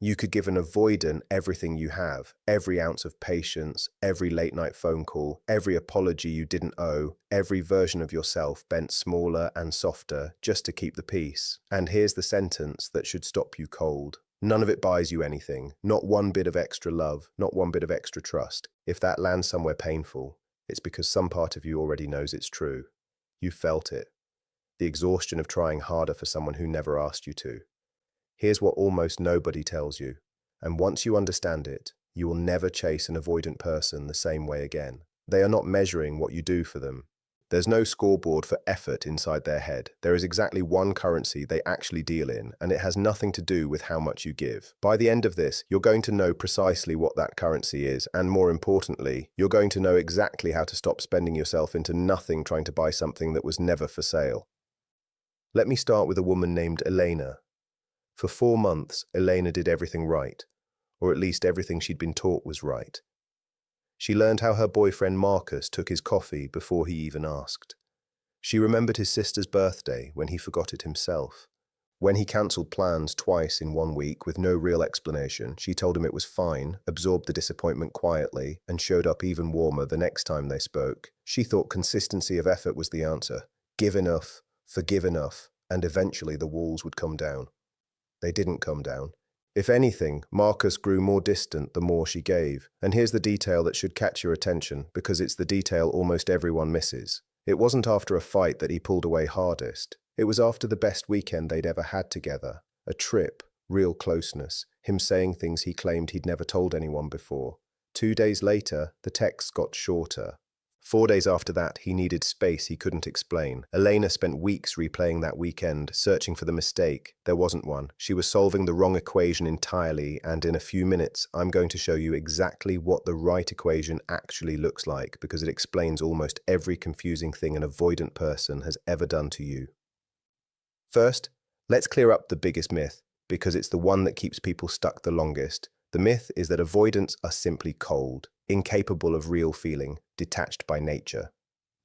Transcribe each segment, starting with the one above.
You could give an avoidant everything you have, every ounce of patience, every late-night phone call, every apology you didn't owe, every version of yourself bent smaller and softer just to keep the peace. And here's the sentence that should stop you cold. None of it buys you anything, not one bit of extra love, not one bit of extra trust. If that lands somewhere painful, it's because some part of you already knows it's true. You felt it. The exhaustion of trying harder for someone who never asked you to. Here's what almost nobody tells you, and once you understand it, you will never chase an avoidant person the same way again. They are not measuring what you do for them. There's no scoreboard for effort inside their head. There is exactly one currency they actually deal in, and it has nothing to do with how much you give. By the end of this, you're going to know precisely what that currency is, and more importantly, you're going to know exactly how to stop spending yourself into nothing trying to buy something that was never for sale. Let me start with a woman named Elena. For 4 months, Elena did everything right, or at least everything she'd been taught was right. She learned how her boyfriend Marcus took his coffee before he even asked. She remembered his sister's birthday when he forgot it himself. When he cancelled plans twice in 1 week with no real explanation, she told him it was fine, absorbed the disappointment quietly, and showed up even warmer the next time they spoke. She thought consistency of effort was the answer. Give enough, forgive enough, and eventually the walls would come down. They didn't come down. If anything, Marcus grew more distant the more she gave. And here's the detail that should catch your attention, because it's the detail almost everyone misses. It wasn't after a fight that he pulled away hardest. It was after the best weekend they'd ever had together. A trip, real closeness, him saying things he claimed he'd never told anyone before. 2 days later, the texts got shorter. 4 days after that, he needed space he couldn't explain. Elena spent weeks replaying that weekend, searching for the mistake. There wasn't one. She was solving the wrong equation entirely, and in a few minutes, I'm going to show you exactly what the right equation actually looks like, because it explains almost every confusing thing an avoidant person has ever done to you. First, let's clear up the biggest myth, because it's the one that keeps people stuck the longest. The myth is that avoidants are simply cold, incapable of real feeling, detached by nature.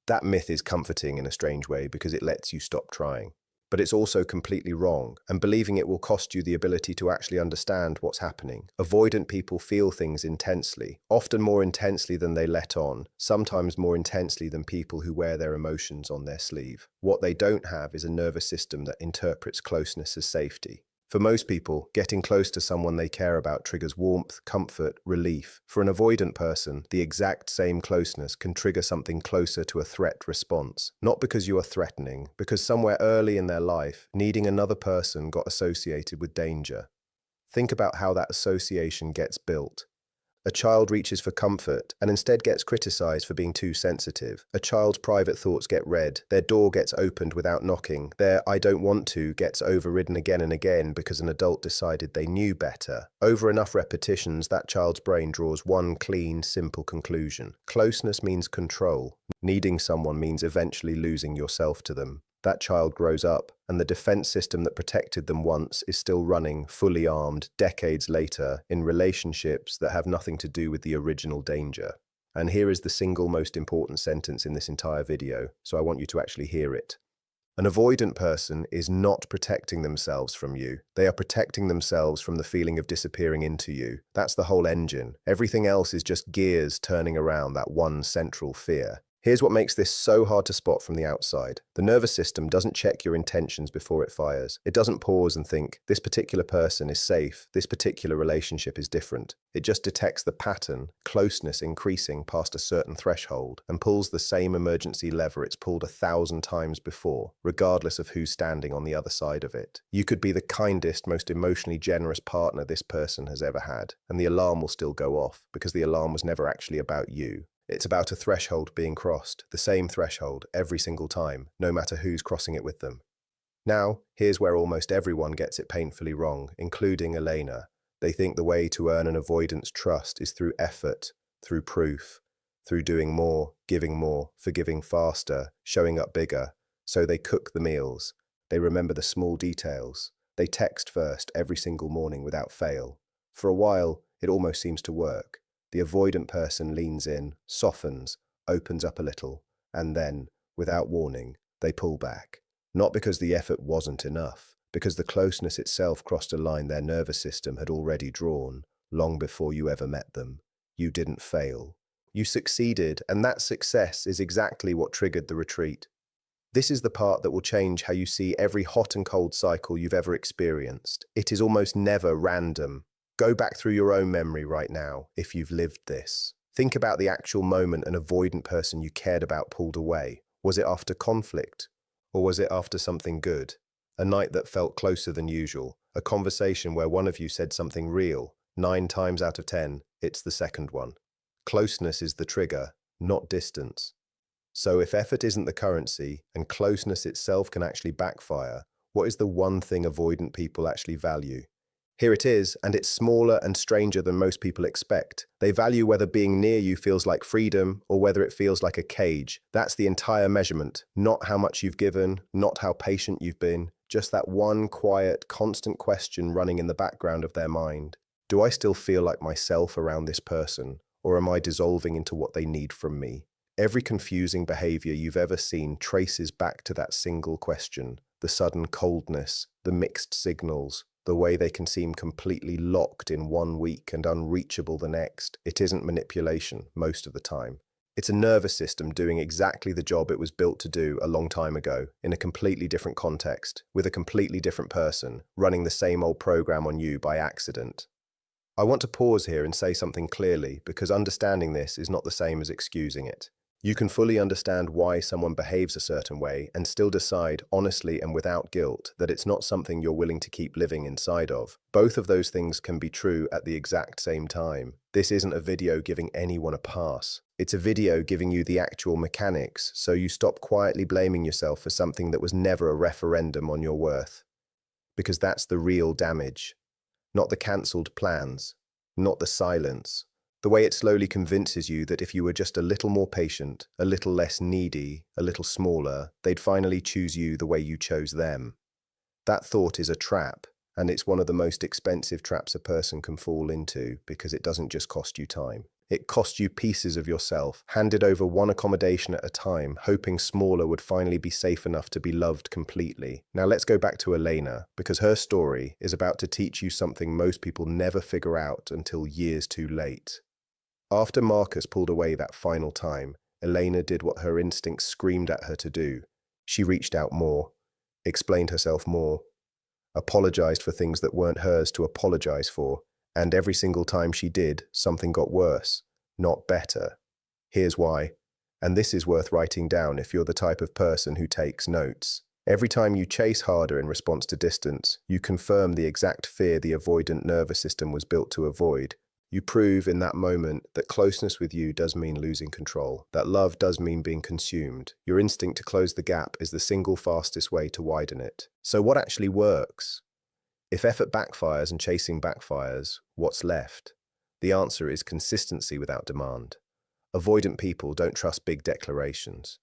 That myth is comforting in a strange way because it lets you stop trying. But it's also completely wrong, and believing it will cost you the ability to actually understand what's happening. Avoidant people feel things intensely, often more intensely than they let on, sometimes more intensely than people who wear their emotions on their sleeve. What they don't have is a nervous system that interprets closeness as safety. For most people, getting close to someone they care about triggers warmth, comfort, relief. For an avoidant person, the exact same closeness can trigger something closer to a threat response. Not because you are threatening, because somewhere early in their life, needing another person got associated with danger. Think about how that association gets built. A child reaches for comfort and instead gets criticized for being too sensitive. A child's private thoughts get read. Their door gets opened without knocking. Their "I don't want to" gets overridden again and again because an adult decided they knew better. Over enough repetitions, that child's brain draws one clean, simple conclusion. Closeness means control. Needing someone means eventually losing yourself to them. That child grows up, and the defense system that protected them once is still running, fully armed, decades later, in relationships that have nothing to do with the original danger. And here is the single most important sentence in this entire video, so I want you to actually hear it. An avoidant person is not protecting themselves from you. They are protecting themselves from the feeling of disappearing into you. That's the whole engine. Everything else is just gears turning around that one central fear. Here's what makes this so hard to spot from the outside. The nervous system doesn't check your intentions before it fires. It doesn't pause and think, this particular person is safe, this particular relationship is different. It just detects the pattern, closeness increasing past a certain threshold, and pulls the same emergency lever it's pulled 1,000 times before, regardless of who's standing on the other side of it. You could be the kindest, most emotionally generous partner this person has ever had, and the alarm will still go off, because the alarm was never actually about you. It's about a threshold being crossed, the same threshold every single time, no matter who's crossing it with them. Now, here's where almost everyone gets it painfully wrong, including Elena. They think the way to earn an avoidant's trust is through effort, through proof, through doing more, forgiving faster, showing up bigger. So they cook the meals. They remember the small details. They text first every single morning without fail. For a while, it almost seems to work. The avoidant person leans in, softens, opens up a little, and then, without warning, they pull back. Not because the effort wasn't enough, because the closeness itself crossed a line their nervous system had already drawn long before you ever met them. You didn't fail. You succeeded, and that success is exactly what triggered the retreat. This is the part that will change how you see every hot and cold cycle you've ever experienced. It is almost never random. Go back through your own memory right now, if you've lived this. Think about the actual moment an avoidant person you cared about pulled away. Was it after conflict? Or was it after something good? A night that felt closer than usual. A conversation where one of you said something real. 9 times out of 10, it's the second one. Closeness is the trigger, not distance. So if effort isn't the currency and closeness itself can actually backfire, what is the one thing avoidant people actually value? Here it is, and it's smaller and stranger than most people expect. They value whether being near you feels like freedom or whether it feels like a cage. That's the entire measurement, not how much you've given, not how patient you've been, just that one quiet, constant question running in the background of their mind. Do I still feel like myself around this person, or am I dissolving into what they need from me? Every confusing behavior you've ever seen traces back to that single question, the sudden coldness, the mixed signals, the way they can seem completely locked in one week and unreachable the next. It isn't manipulation most of the time. It's a nervous system doing exactly the job it was built to do a long time ago, in a completely different context, with a completely different person, running the same old program on you by accident. I want to pause here and say something clearly, because understanding this is not the same as excusing it. You can fully understand why someone behaves a certain way and still decide, honestly and without guilt, that it's not something you're willing to keep living inside of. Both of those things can be true at the exact same time. This isn't a video giving anyone a pass. It's a video giving you the actual mechanics, so you stop quietly blaming yourself for something that was never a referendum on your worth. Because that's the real damage. Not the cancelled plans, not the silence. The way it slowly convinces you that if you were just a little more patient, a little less needy, a little smaller, they'd finally choose you the way you chose them. That thought is a trap, and it's one of the most expensive traps a person can fall into because it doesn't just cost you time. It costs you pieces of yourself, handed over one accommodation at a time, hoping smaller would finally be safe enough to be loved completely. Now let's go back to Elena, because her story is about to teach you something most people never figure out until years too late. After Marcus pulled away that final time, Elena did what her instincts screamed at her to do. She reached out more, explained herself more, apologized for things that weren't hers to apologize for, and every single time she did, something got worse, not better. Here's why, and this is worth writing down if you're the type of person who takes notes. Every time you chase harder in response to distance, you confirm the exact fear the avoidant nervous system was built to avoid. You prove in that moment that closeness with you does mean losing control, that love does mean being consumed. Your instinct to close the gap is the single fastest way to widen it. So what actually works? If effort backfires and chasing backfires, what's left? The answer is consistency without demand. Avoidant people don't trust big declarations.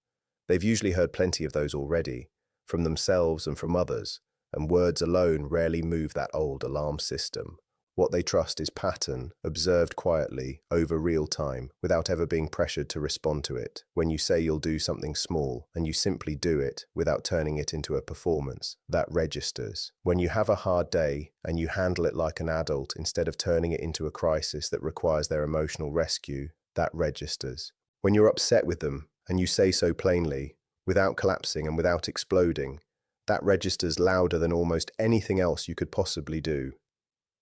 They've usually heard plenty of those already, from themselves and from others, and words alone rarely move that old alarm system. What they trust is pattern, observed quietly, over real time, without ever being pressured to respond to it. When you say you'll do something small, and you simply do it, without turning it into a performance, that registers. When you have a hard day, and you handle it like an adult instead of turning it into a crisis that requires their emotional rescue, that registers. When you're upset with them, and you say so plainly, without collapsing and without exploding, that registers louder than almost anything else you could possibly do.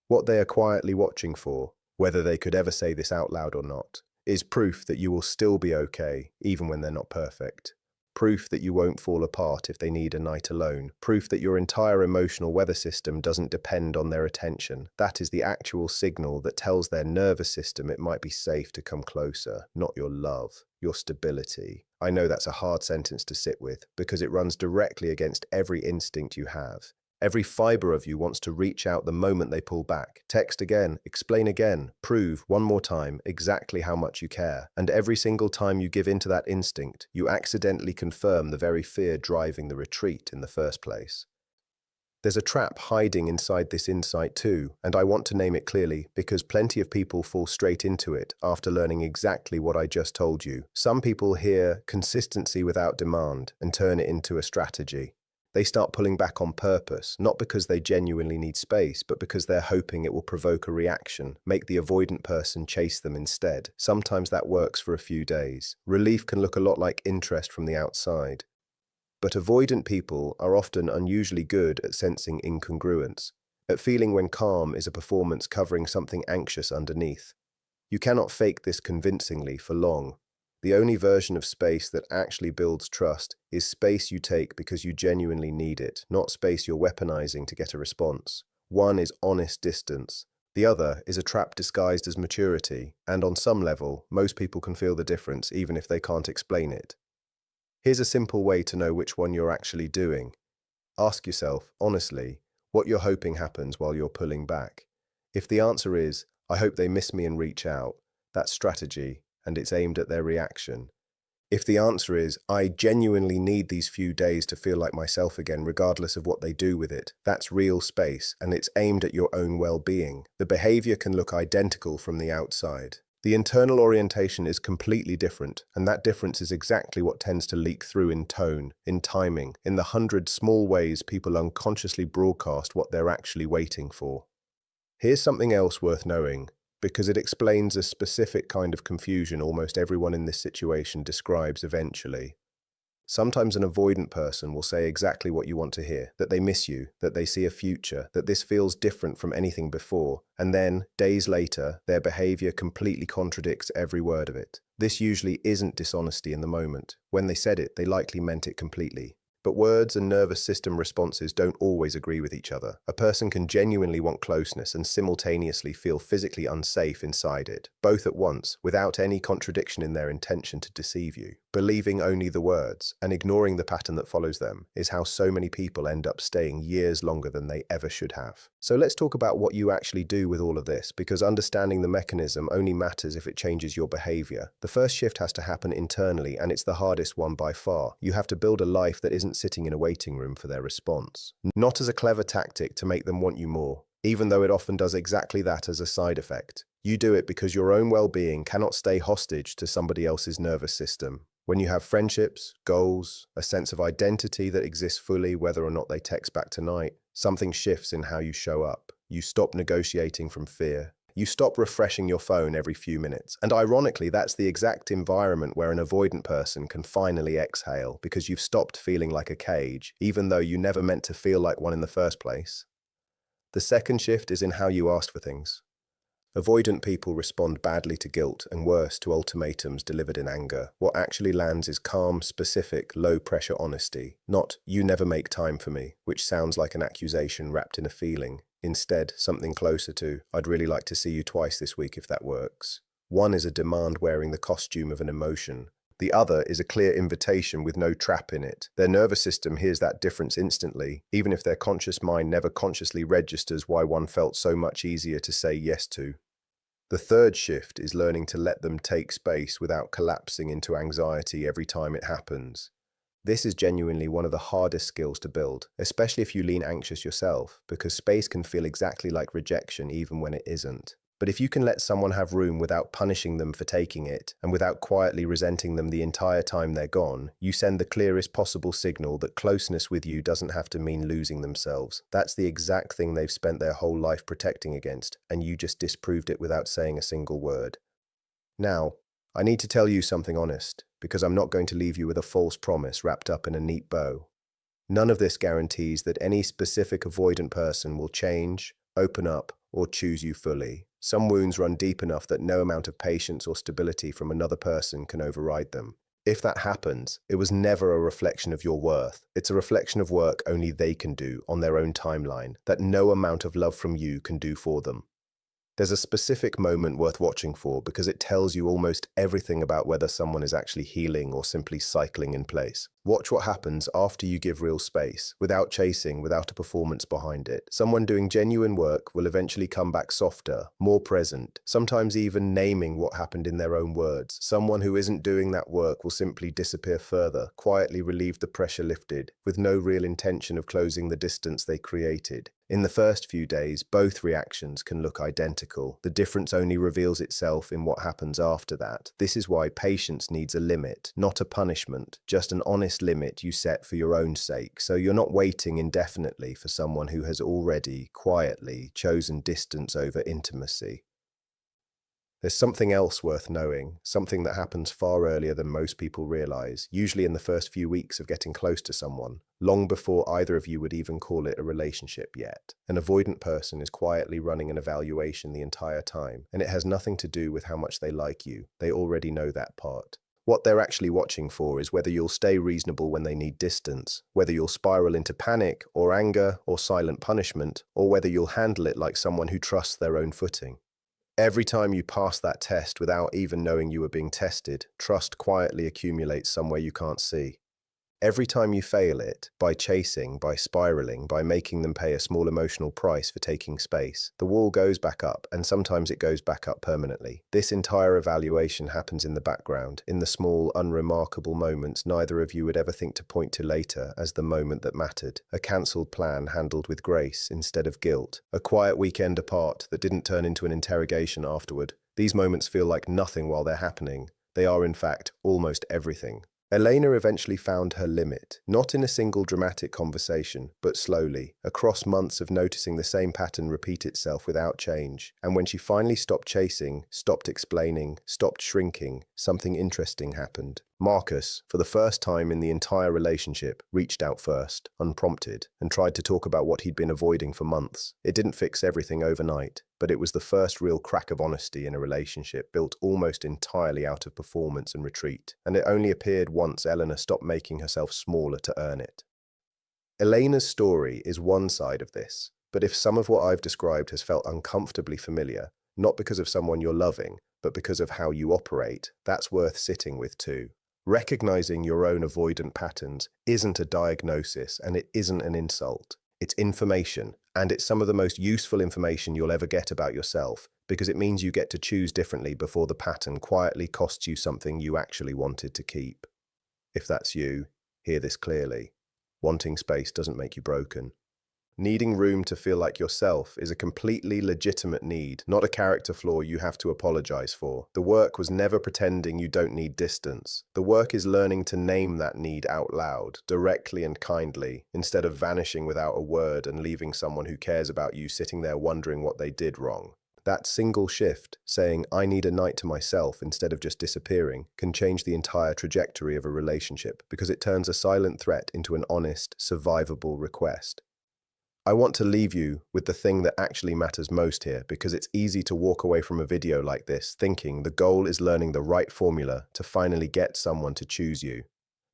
What they are quietly watching for, whether they could ever say this out loud or not, is proof that you will still be okay, even when they're not perfect. Proof that you won't fall apart if they need a night alone. Proof that your entire emotional weather system doesn't depend on their attention. That is the actual signal that tells their nervous system it might be safe to come closer, not your love, your stability. I know that's a hard sentence to sit with, because it runs directly against every instinct you have. Every fiber of you wants to reach out the moment they pull back. Text again, explain again, prove one more time exactly how much you care. And every single time you give in to that instinct, you accidentally confirm the very fear driving the retreat in the first place. There's a trap hiding inside this insight too, and I want to name it clearly because plenty of people fall straight into it after learning exactly what I just told you. Some people hear consistency without demand and turn it into a strategy. They start pulling back on purpose, not because they genuinely need space, but because they're hoping it will provoke a reaction, make the avoidant person chase them instead. Sometimes that works for a few days. Relief can look a lot like interest from the outside. But avoidant people are often unusually good at sensing incongruence, at feeling when calm is a performance covering something anxious underneath. You cannot fake this convincingly for long. The only version of space that actually builds trust is space you take because you genuinely need it, not space you're weaponizing to get a response. One is honest distance. The other is a trap disguised as maturity, and on some level, most people can feel the difference even if they can't explain it. Here's a simple way to know which one you're actually doing. Ask yourself, honestly, what you're hoping happens while you're pulling back. If the answer is, I hope they miss me and reach out, that's strategy, and it's aimed at their reaction. If the answer is, I genuinely need these few days to feel like myself again, regardless of what they do with it, that's real space, and it's aimed at your own well-being. The behavior can look identical from the outside. The internal orientation is completely different, and that difference is exactly what tends to leak through in tone, in timing, in the 100 small ways people unconsciously broadcast what they're actually waiting for. Here's something else worth knowing, because it explains a specific kind of confusion almost everyone in this situation describes eventually. Sometimes an avoidant person will say exactly what you want to hear, that they miss you, that they see a future, that this feels different from anything before, and then, days later, their behavior completely contradicts every word of it. This usually isn't dishonesty in the moment. When they said it, they likely meant it completely. But words and nervous system responses don't always agree with each other. A person can genuinely want closeness and simultaneously feel physically unsafe inside it, both at once, without any contradiction in their intention to deceive you. Believing only the words and ignoring the pattern that follows them is how so many people end up staying years longer than they ever should have. So let's talk about what you actually do with all of this, because understanding the mechanism only matters if it changes your behavior. The first shift has to happen internally, and it's the hardest one by far. You have to build a life that isn't sitting in a waiting room for their response. Not as a clever tactic to make them want you more, even though it often does exactly that as a side effect. You do it because your own well-being cannot stay hostage to somebody else's nervous system. When you have friendships, goals, a sense of identity that exists fully whether or not they text back tonight, something shifts in how you show up. You stop negotiating from fear. You stop refreshing your phone every few minutes. And ironically, that's the exact environment where an avoidant person can finally exhale, because you've stopped feeling like a cage, even though you never meant to feel like one in the first place. The second shift is in how you ask for things. Avoidant people respond badly to guilt and worse to ultimatums delivered in anger. What actually lands is calm, specific, low-pressure honesty, not "you never make time for me," which sounds like an accusation wrapped in a feeling. Instead, something closer to "I'd really like to see you twice this week if that works." One is a demand wearing the costume of an emotion. The other is a clear invitation with no trap in it. Their nervous system hears that difference instantly, even if their conscious mind never consciously registers why one felt so much easier to say yes to. The third shift is learning to let them take space without collapsing into anxiety every time it happens. This is genuinely one of the hardest skills to build, especially if you lean anxious yourself, because space can feel exactly like rejection even when it isn't. But if you can let someone have room without punishing them for taking it, and without quietly resenting them the entire time they're gone, you send the clearest possible signal that closeness with you doesn't have to mean losing themselves. That's the exact thing they've spent their whole life protecting against, and you just disproved it without saying a single word. Now, I need to tell you something honest, because I'm not going to leave you with a false promise wrapped up in a neat bow. None of this guarantees that any specific avoidant person will change, open up, or choose you fully. Some wounds run deep enough that no amount of patience or stability from another person can override them. If that happens, it was never a reflection of your worth. It's a reflection of work only they can do on their own timeline, that no amount of love from you can do for them. There's a specific moment worth watching for because it tells you almost everything about whether someone is actually healing or simply cycling in place. Watch what happens after you give real space, without chasing, without a performance behind it. Someone doing genuine work will eventually come back softer, more present, sometimes even naming what happened in their own words. Someone who isn't doing that work will simply disappear further, quietly relieve the pressure lifted, with no real intention of closing the distance they created. In the first few days, both reactions can look identical. The difference only reveals itself in what happens after that. This is why patience needs a limit, not a punishment, just an honest honest limit you set for your own sake, so you're not waiting indefinitely for someone who has already, quietly, chosen distance over intimacy. There's something else worth knowing, something that happens far earlier than most people realize, usually in the first few weeks of getting close to someone, long before either of you would even call it a relationship yet. An avoidant person is quietly running an evaluation the entire time, and it has nothing to do with how much they like you. They already know that part. What they're actually watching for is whether you'll stay reasonable when they need distance, whether you'll spiral into panic or anger or silent punishment, or whether you'll handle it like someone who trusts their own footing. Every time you pass that test without even knowing you were being tested, trust quietly accumulates somewhere you can't see. Every time you fail it, by chasing, by spiraling, by making them pay a small emotional price for taking space, the wall goes back up, and sometimes it goes back up permanently. This entire evaluation happens in the background, in the small, unremarkable moments neither of you would ever think to point to later as the moment that mattered. A cancelled plan handled with grace instead of guilt. A quiet weekend apart that didn't turn into an interrogation afterward. These moments feel like nothing while they're happening. They are, in fact, almost everything. Elena eventually found her limit, not in a single dramatic conversation, but slowly, across months of noticing the same pattern repeat itself without change. And when she finally stopped chasing, stopped explaining, stopped shrinking, something interesting happened. Marcus, for the first time in the entire relationship, reached out first, unprompted, and tried to talk about what he'd been avoiding for months. It didn't fix everything overnight, but it was the first real crack of honesty in a relationship built almost entirely out of performance and retreat, and it only appeared once Eleanor stopped making herself smaller to earn it. Elena's story is one side of this, but if some of what I've described has felt uncomfortably familiar, not because of someone you're loving, but because of how you operate, that's worth sitting with too. Recognizing your own avoidant patterns isn't a diagnosis, and it isn't an insult. It's information, and it's some of the most useful information you'll ever get about yourself, because it means you get to choose differently before the pattern quietly costs you something you actually wanted to keep. If that's you, hear this clearly. Wanting space doesn't make you broken. Needing room to feel like yourself is a completely legitimate need, not a character flaw you have to apologize for. The work was never pretending you don't need distance. The work is learning to name that need out loud, directly and kindly, instead of vanishing without a word and leaving someone who cares about you sitting there wondering what they did wrong. That single shift, saying, "I need a night to myself," instead of just disappearing, can change the entire trajectory of a relationship because it turns a silent threat into an honest, survivable request. I want to leave you with the thing that actually matters most here, because it's easy to walk away from a video like this thinking the goal is learning the right formula to finally get someone to choose you.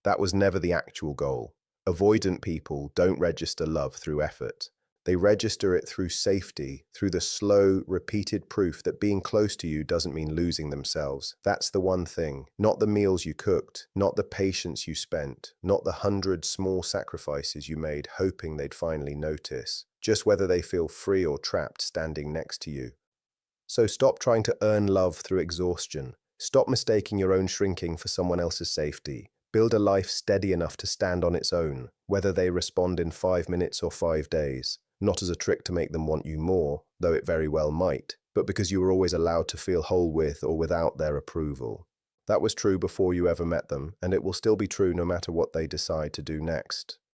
That was never the actual goal. Avoidant people don't register love through effort. They register it through safety, through the slow, repeated proof that being close to you doesn't mean losing themselves. That's the one thing. Not the meals you cooked, not the patience you spent, not the 100 small sacrifices you made hoping they'd finally notice. Just whether they feel free or trapped standing next to you. So stop trying to earn love through exhaustion. Stop mistaking your own shrinking for someone else's safety. Build a life steady enough to stand on its own, whether they respond in 5 minutes or 5 days. Not as a trick to make them want you more, though it very well might, but because you were always allowed to feel whole with or without their approval. That was true before you ever met them, and it will still be true no matter what they decide to do next.